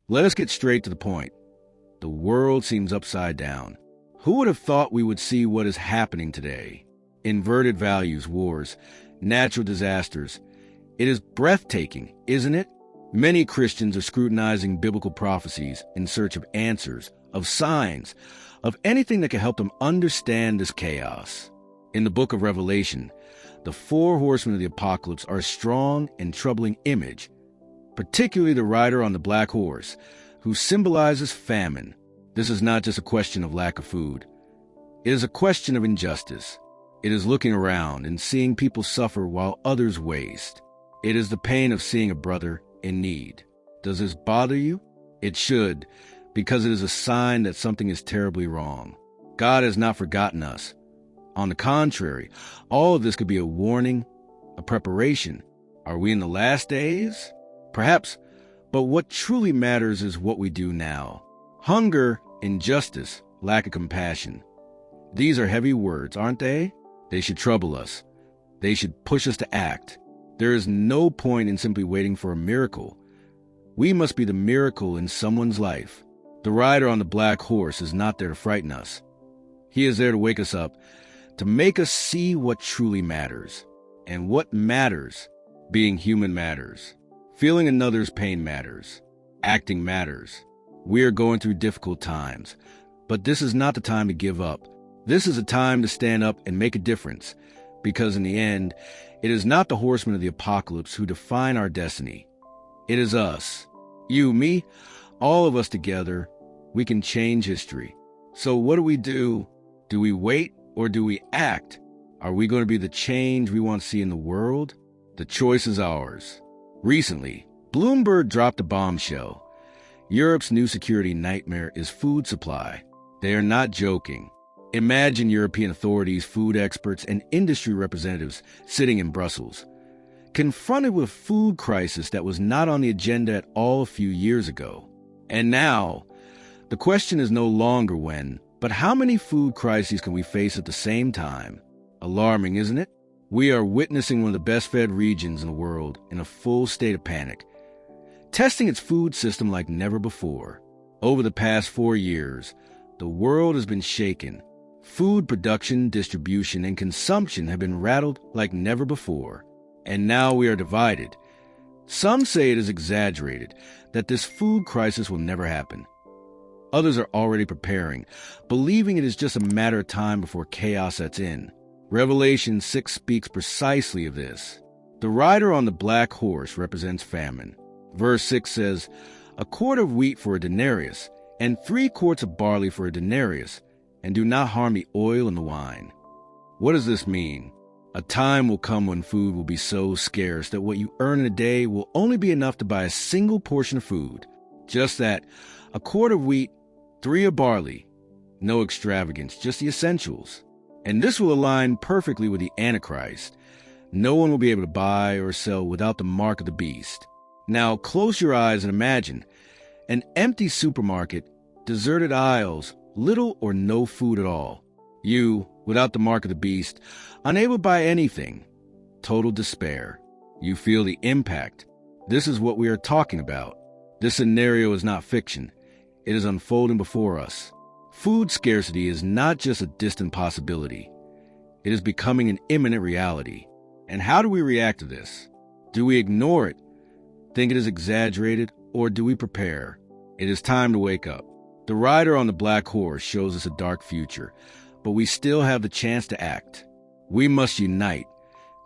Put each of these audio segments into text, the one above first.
Let us get straight to the point. The world seems upside down. Who would have thought we would see what is happening today? Inverted values, wars, natural disasters. It is breathtaking, isn't it? Many Christians are scrutinizing biblical prophecies in search of answers, of signs, of anything that can help them understand this chaos. In the book of Revelation, the four horsemen of the apocalypse are a strong and troubling image, particularly the rider on the black horse, who symbolizes famine. This is not just a question of lack of food. It is a question of injustice. It is looking around and seeing people suffer while others waste. It is the pain of seeing a brother in need. Does this bother you? It should, because it is a sign that something is terribly wrong. God has not forgotten us. On the contrary, all of this could be a warning, a preparation. Are we in the last days? Perhaps, but what truly matters is what we do now. Hunger, injustice, lack of compassion. These are heavy words, aren't they? They should trouble us. They should push us to act. There is no point in simply waiting for a miracle. We must be the miracle in someone's life. The rider on the black horse is not there to frighten us. He is there to wake us up, to make us see what truly matters. And what matters, being human matters. Feeling another's pain matters. Acting matters. We are going through difficult times, but this is not the time to give up. This is a time to stand up and make a difference, because in the end, it is not the horsemen of the apocalypse who define our destiny. It is us. You, me, all of us together. We can change history. So what do? Do we wait or do we act? Are we going to be the change we want to see in the world? The choice is ours. Recently, Bloomberg dropped a bombshell. Europe's new security nightmare is food supply. They are not joking. Imagine European authorities, food experts, and industry representatives sitting in Brussels, confronted with a food crisis that was not on the agenda at all a few years ago. And now, the question is no longer when, but how many food crises can we face at the same time? Alarming, isn't it? We are witnessing one of the best-fed regions in the world in a full state of panic, testing its food system like never before. Over the past 4 years, the world has been shaken. Food production, distribution, and consumption have been rattled like never before. And now we are divided. Some say it is exaggerated, that this food crisis will never happen. Others are already preparing, believing it is just a matter of time before chaos sets in. Revelation 6 speaks precisely of this. The rider on the black horse represents famine. Verse 6 says, "A quart of wheat for a denarius, and 3 quarts of barley for a denarius, and do not harm the oil and the wine." What does this mean? A time will come when food will be so scarce that what you earn in a day will only be enough to buy a single portion of food. Just that, a quart of wheat, 3 of barley. No extravagance, just the essentials. And this will align perfectly with the Antichrist. No one will be able to buy or sell without the mark of the beast. Now close your eyes and imagine an empty supermarket, deserted aisles, little or no food at all. You, without the mark of the beast, unable to buy anything. Total despair. You feel the impact. This is what we are talking about. This scenario is not fiction. It is unfolding before us. Food scarcity is not just a distant possibility. It is becoming an imminent reality. And how do we react to this? Do we ignore it, think it is exaggerated, or do we prepare? It is time to wake up. The rider on the black horse shows us a dark future, but we still have the chance to act. We must unite,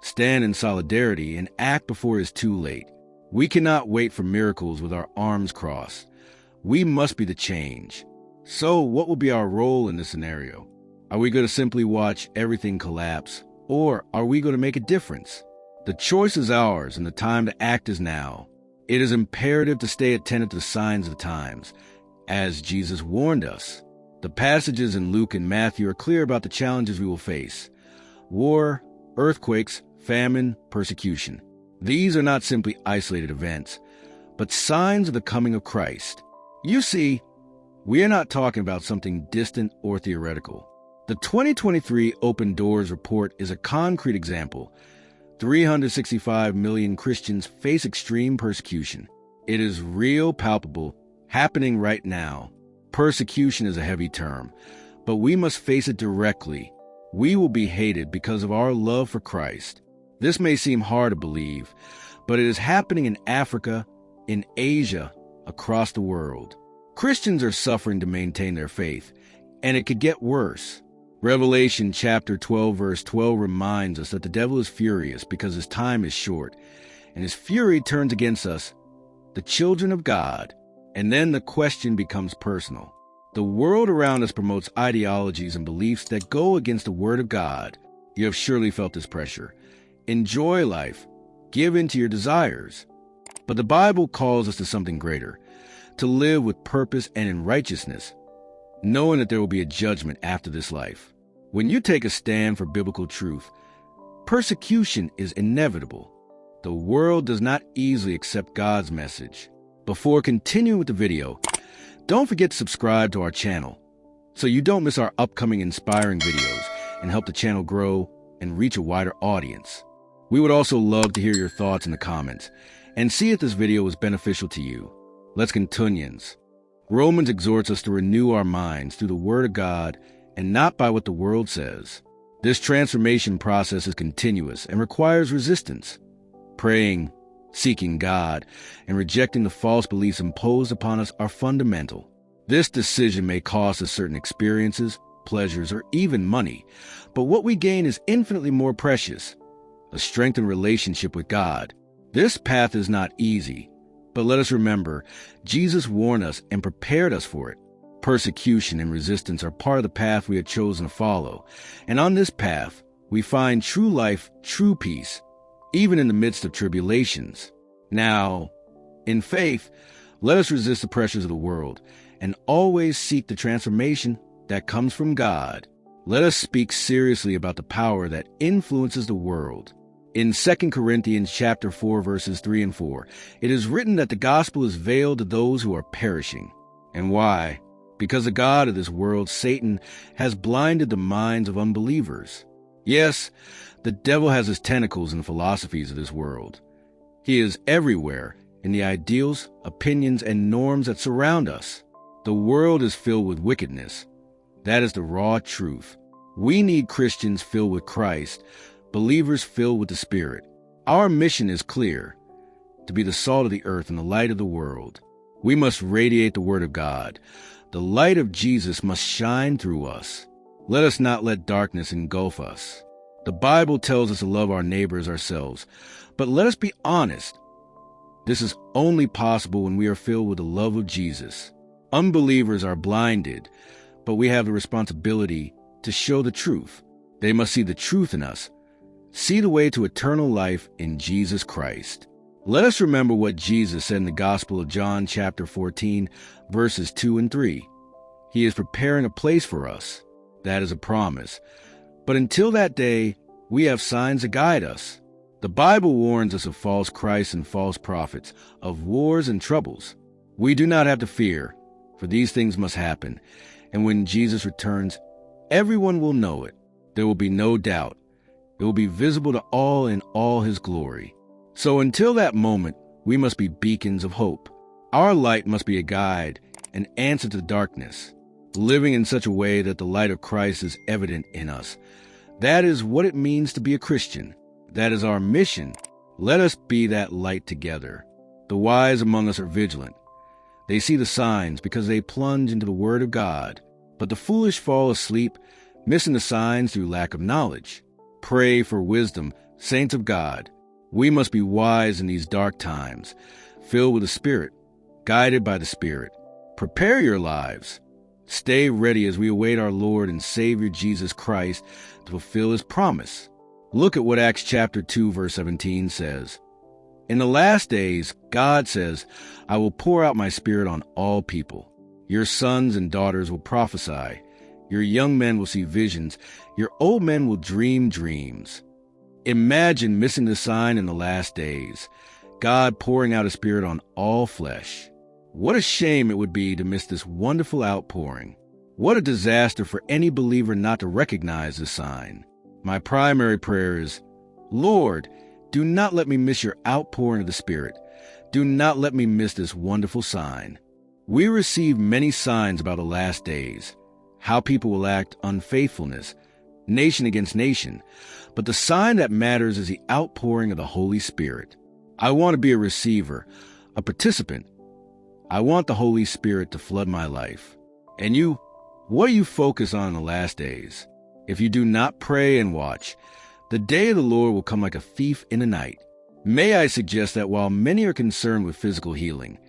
stand in solidarity, and act before it is too late. We cannot wait for miracles with our arms crossed. We must be the change. So what will be our role in this scenario? Are we going to simply watch everything collapse, or are we going to make a difference? The choice is ours, and the time to act is now. It is imperative to stay attentive to the signs of the times, as Jesus warned us. The passages in Luke and Matthew are clear about the challenges we will face: war, earthquakes, famine, persecution. These are not simply isolated events, but signs of the coming of Christ. You see, we are not talking about something distant or theoretical. The 2023 Open Doors report is a concrete example. 365 million Christians face extreme persecution. It is real, palpable, happening right now. Persecution is a heavy term, but we must face it directly. We will be hated because of our love for Christ. This may seem hard to believe, but it is happening in Africa, in Asia, across the world. Christians are suffering to maintain their faith, and it could get worse. Revelation chapter 12, verse 12 reminds us that the devil is furious because his time is short, and his fury turns against us, the children of God. And then the question becomes personal. The world around us promotes ideologies and beliefs that go against the Word of God. You have surely felt this pressure. Enjoy life. Give in to your desires. But the Bible calls us to something greater, to live with purpose and in righteousness, knowing that there will be a judgment after this life. When you take a stand for biblical truth, persecution is inevitable. The world does not easily accept God's message. Before continuing with the video, don't forget to subscribe to our channel so you don't miss our upcoming inspiring videos and help the channel grow and reach a wider audience. We would also love to hear your thoughts in the comments and see if this video was beneficial to you. Let's continue. Romans exhorts us to renew our minds through the Word of God and not by what the world says. This transformation process is continuous and requires resistance. Praying, seeking God, and rejecting the false beliefs imposed upon us are fundamental. This decision may cost us certain experiences, pleasures, or even money, but what we gain is infinitely more precious: a strengthened relationship with God. This path is not easy, but let us remember, Jesus warned us and prepared us for it. Persecution and resistance are part of the path we have chosen to follow, and on this path, we find true life, true peace, even in the midst of tribulations. Now, in faith, let us resist the pressures of the world and always seek the transformation that comes from God. Let us speak seriously about the power that influences the world. In 2 Corinthians chapter 4, verses 3 and 4, it is written that the gospel is veiled to those who are perishing. And why? Because the God of this world, Satan, has blinded the minds of unbelievers. Yes, the devil has his tentacles in the philosophies of this world. He is everywhere in the ideals, opinions, and norms that surround us. The world is filled with wickedness. That is the raw truth. We need Christians filled with Christ, believers filled with the Spirit. Our mission is clear: to be the salt of the earth and the light of the world. We must radiate the Word of God. The light of Jesus must shine through us. Let us not let darkness engulf us. The Bible tells us to love our neighbor as ourselves, but let us be honest. This is only possible when we are filled with the love of Jesus. Unbelievers are blinded, but we have the responsibility to show the truth. They must see the truth in us, see the way to eternal life in Jesus Christ. Let us remember what Jesus said in the Gospel of John chapter 14, verses 2 and 3. He is preparing a place for us. That is a promise. But until that day, we have signs to guide us. The Bible warns us of false Christs and false prophets, of wars and troubles. We do not have to fear, for these things must happen. And when Jesus returns, everyone will know it. There will be no doubt. It will be visible to all in all His glory. So until that moment, we must be beacons of hope. Our light must be a guide, an answer to darkness, living in such a way that the light of Christ is evident in us. That is what it means to be a Christian. That is our mission. Let us be that light together. The wise among us are vigilant. They see the signs because they plunge into the Word of God. But the foolish fall asleep, missing the signs through lack of knowledge. Pray for wisdom, saints of God. We must be wise in these dark times, filled with the Spirit, guided by the Spirit. Prepare your lives. Stay ready as we await our Lord and Savior Jesus Christ to fulfill His promise. Look at what Acts chapter 2, verse 17 says. In the last days, God says, I will pour out my Spirit on all people. Your sons and daughters will prophesy. Your young men will see visions. Your old men will dream dreams. Imagine missing the sign in the last days. God pouring out His Spirit on all flesh. What a shame it would be to miss this wonderful outpouring. What a disaster for any believer not to recognize this sign. My primary prayer is, Lord, do not let me miss your outpouring of the Spirit. Do not let me miss this wonderful sign. We receive many signs about the last days, how people will act unfaithfulness, nation against nation. But the sign that matters is the outpouring of the Holy Spirit. I want to be a receiver, a participant. I want the Holy Spirit to flood my life. And you, what do you focus on in the last days? If you do not pray and watch, the day of the Lord will come like a thief in the night. May I suggest that while many are concerned with physical healing,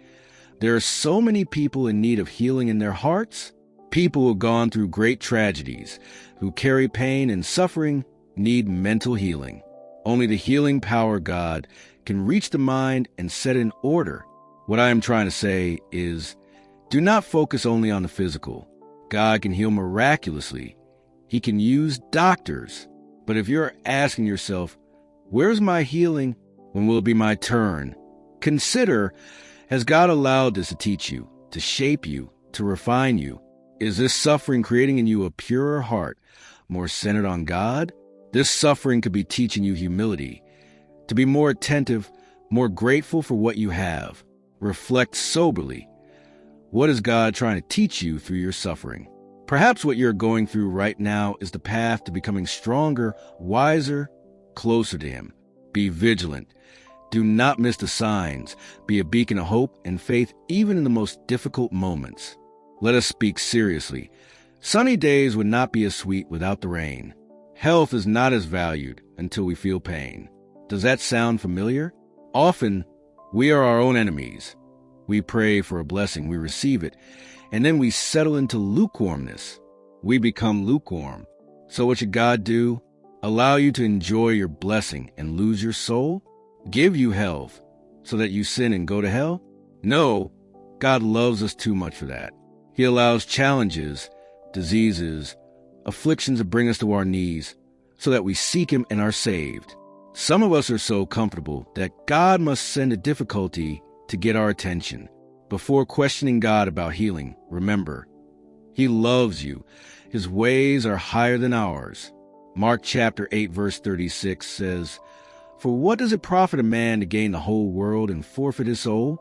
there are so many people in need of healing in their hearts. People who have gone through great tragedies, who carry pain and suffering, need mental healing. Only the healing power of God can reach the mind and set it in order. What I am trying to say is, do not focus only on the physical. God can heal miraculously. He can use doctors. But if you're asking yourself, where's my healing? When will it be my turn? Consider, has God allowed this to teach you, to shape you, to refine you? Is this suffering creating in you a purer heart, more centered on God? This suffering could be teaching you humility, to be more attentive, more grateful for what you have. Reflect soberly. What is God trying to teach you through your suffering? Perhaps what you're going through right now is the path to becoming stronger, wiser, closer to Him. Be vigilant. Do not miss the signs. Be a beacon of hope and faith even in the most difficult moments. Let us speak seriously. Sunny days would not be as sweet without the rain. Health is not as valued until we feel pain. Does that sound familiar? Often, we are our own enemies. We pray for a blessing, we receive it, and then we settle into lukewarmness. We become lukewarm. So what should God do? Allow you to enjoy your blessing and lose your soul? Give you health so that you sin and go to hell? No, God loves us too much for that. He allows challenges, diseases, afflictions to bring us to our knees so that we seek Him and are saved. Some of us are so comfortable that God must send a difficulty to get our attention. Before questioning God about healing, remember, He loves you. His ways are higher than ours. Mark chapter 8, verse 36 says, "For what does it profit a man to gain the whole world and forfeit his soul?"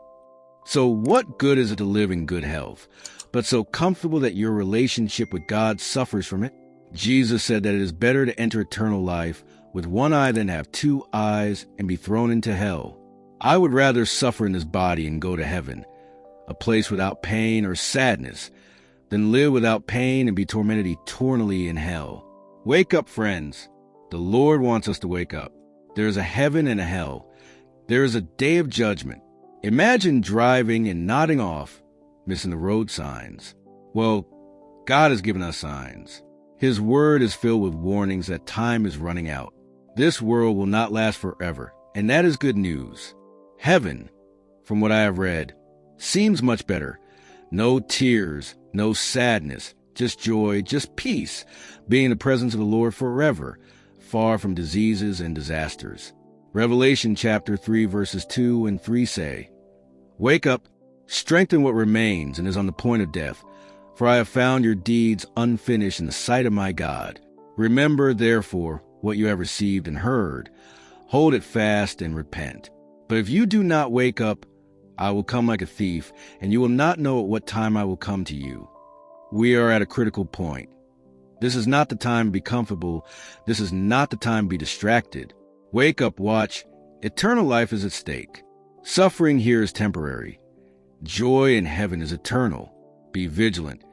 So what good is it to live in good health, but so comfortable that your relationship with God suffers from it? Jesus said that it is better to enter eternal life with one eye than have two eyes and be thrown into hell. I would rather suffer in this body and go to heaven, a place without pain or sadness, than live without pain and be tormented eternally in hell. Wake up, friends. The Lord wants us to wake up. There is a heaven and a hell. There is a day of judgment. Imagine driving and nodding off, missing the road signs. Well, God has given us signs. His word is filled with warnings that time is running out. This world will not last forever, and that is good news. Heaven, from what I have read, seems much better. No tears, no sadness, just joy, just peace, being in the presence of the Lord forever, far from diseases and disasters. Revelation chapter 3 verses 2 and 3 say, "Wake up, strengthen what remains and is on the point of death, for I have found your deeds unfinished in the sight of my God. Remember, therefore, what you have received and heard. Hold it fast and repent. But if you do not wake up, I will come like a thief, and you will not know at what time I will come to you." We are at a critical point. This is not the time to be comfortable. This is not the time to be distracted. Wake up, watch. Eternal life is at stake. Suffering here is temporary. Joy in heaven is eternal. Be vigilant.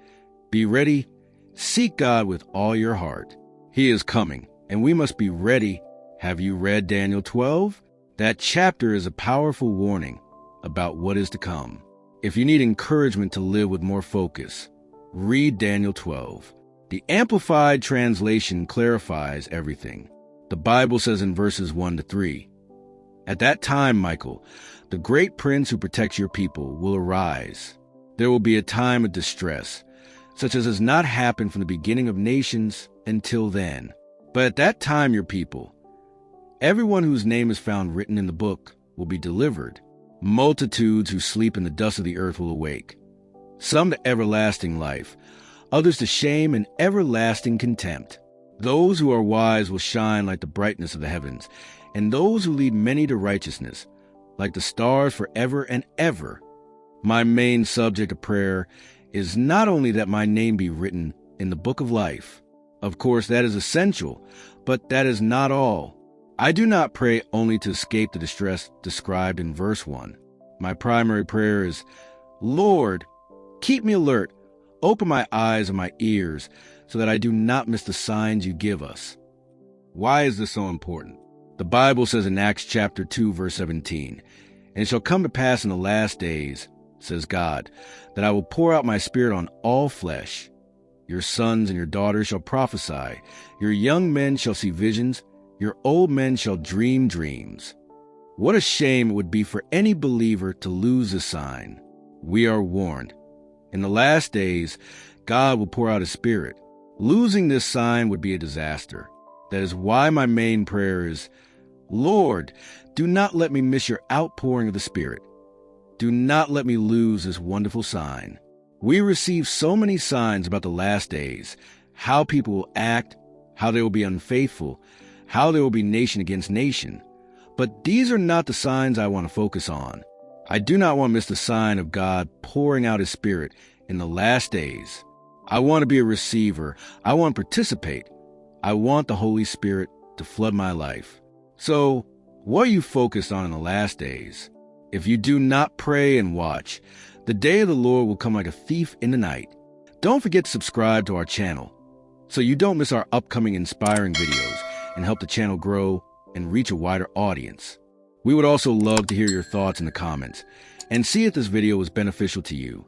Be ready. Seek God with all your heart. He is coming, and we must be ready. Have you read Daniel 12? That chapter is a powerful warning about what is to come. If you need encouragement to live with more focus, read Daniel 12. The Amplified translation clarifies everything. The Bible says in verses 1 to 3, "At that time, Michael, the great prince who protects your people, will arise. There will be a time of distress, such as has not happened from the beginning of nations until then. But at that time, your people, everyone whose name is found written in the book, will be delivered. Multitudes who sleep in the dust of the earth will awake, some to everlasting life, others to shame and everlasting contempt. Those who are wise will shine like the brightness of the heavens, and those who lead many to righteousness, like the stars forever and ever. My main subject of prayer is not only that my name be written in the book of life. Of course, that is essential, but that is not all. I do not pray only to escape the distress described in verse 1. My primary prayer is, Lord, keep me alert, open my eyes and my ears so that I do not miss the signs you give us. Why is this so important? The Bible says in Acts chapter 2, verse 17, "And it shall come to pass in the last days, says God, that I will pour out my spirit on all flesh. Your sons and your daughters shall prophesy. Your young men shall see visions. Your old men shall dream dreams." What a shame it would be for any believer to lose this sign. We are warned. In the last days, God will pour out His Spirit. Losing this sign would be a disaster. That is why my main prayer is, Lord, do not let me miss your outpouring of the Spirit. Do not let me lose this wonderful sign. We receive so many signs about the last days, how people will act, how they will be unfaithful, how there will be nation against nation. But these are not the signs I want to focus on. I do not want to miss the sign of God pouring out His Spirit in the last days. I want to be a receiver. I want to participate. I want the Holy Spirit to flood my life. So, what are you focused on in the last days? If you do not pray and watch, the day of the Lord will come like a thief in the night. Don't forget to subscribe to our channel so you don't miss our upcoming inspiring videos and help the channel grow and reach a wider audience. We would also love to hear your thoughts in the comments and see if this video was beneficial to you.